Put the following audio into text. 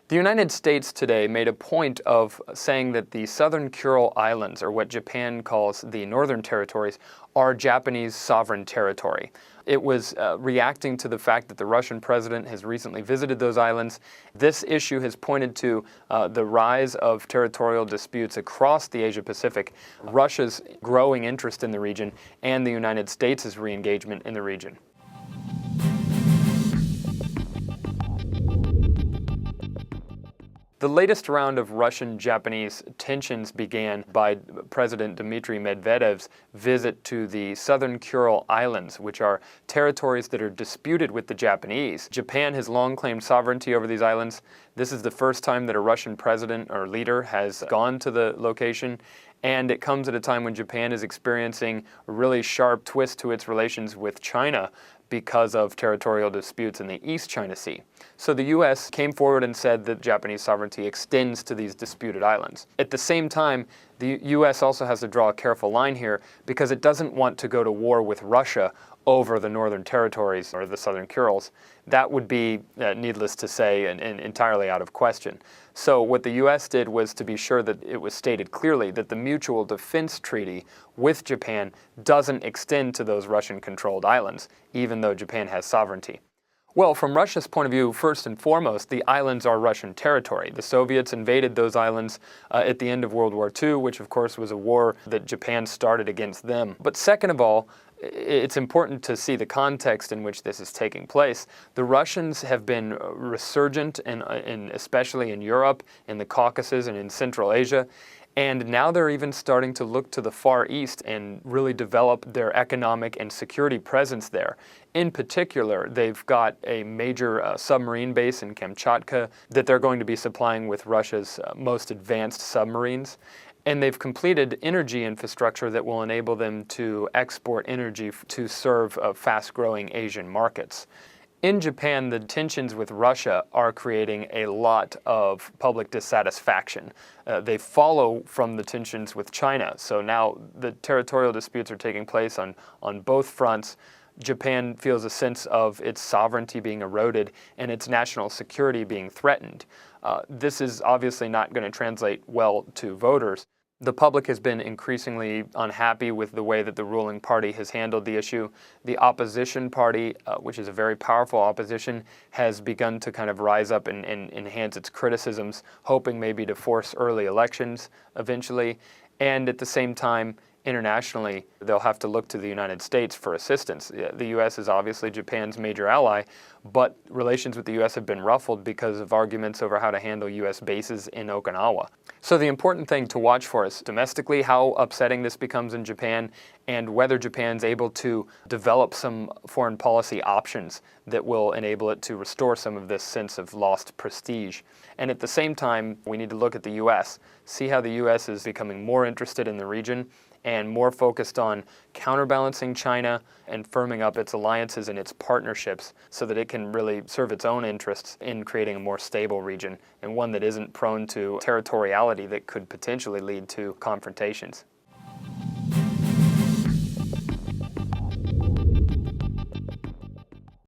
The United States today made a point of saying that the Southern Kuril Islands, or what Japan calls the Northern Territories, are Japanese sovereign territory. It was reacting to the fact that the Russian president has recently visited those islands. This issue has pointed to the rise of territorial disputes across the Asia-Pacific, Russia's growing interest in the region, and the United States' re-engagement in the region. The latest round of Russian-Japanese tensions began by President Dmitry Medvedev's visit to the Southern Kuril Islands, which are territories that are disputed with the Japanese. Japan has long claimed sovereignty over these islands. This is the first time that a Russian president or leader has gone to the location, and it comes at a time when Japan is experiencing a really sharp twist to its relations with China because of territorial disputes in the East China Sea. So the U.S. came forward and said that Japanese sovereignty extends to these disputed islands. At the same time, the U.S. also has to draw a careful line here because it doesn't want to go to war with Russia over the Northern Territories or the Southern Kurils. That would be, needless to say, and entirely out of question. So what the U.S. did was to be sure that it was stated clearly that the Mutual Defense Treaty with Japan doesn't extend to those Russian-controlled islands, even though Japan has sovereignty. Well, from Russia's point of view, first and foremost, the islands are Russian territory. The Soviets invaded those islands at the end of World War II, which of course was a war that Japan started against them. But second of all, it's important to see the context in which this is taking place. The Russians have been resurgent, especially in Europe, in the Caucasus, and in Central Asia. And now they're even starting to look to the Far East and really develop their economic and security presence there. In particular, they've got a major submarine base in Kamchatka that they're going to be supplying with Russia's most advanced submarines. And they've completed energy infrastructure that will enable them to export energy to serve fast-growing Asian markets. In Japan, the tensions with Russia are creating a lot of public dissatisfaction. They follow from the tensions with China. So now the territorial disputes are taking place on both fronts. Japan feels a sense of its sovereignty being eroded and its national security being threatened. This is obviously not going to translate well to voters. The public has been increasingly unhappy with the way that the ruling party has handled the issue. The opposition party, which is a very powerful opposition, has begun to kind of rise up and enhance its criticisms, hoping maybe to force early elections eventually. And at the same time, internationally, they'll have to look to the United States for assistance. The U.S. is obviously Japan's major ally, but relations with the U.S. have been ruffled because of arguments over how to handle U.S. bases in Okinawa. So the important thing to watch for is domestically how upsetting this becomes in Japan and whether Japan's able to develop some foreign policy options that will enable it to restore some of this sense of lost prestige. And at the same time, we need to look at the U.S., see how the U.S. is becoming more interested in the region and more focused on counterbalancing China and firming up its alliances and its partnerships so that it can really serve its own interests in creating a more stable region and one that isn't prone to territoriality that could potentially lead to confrontations.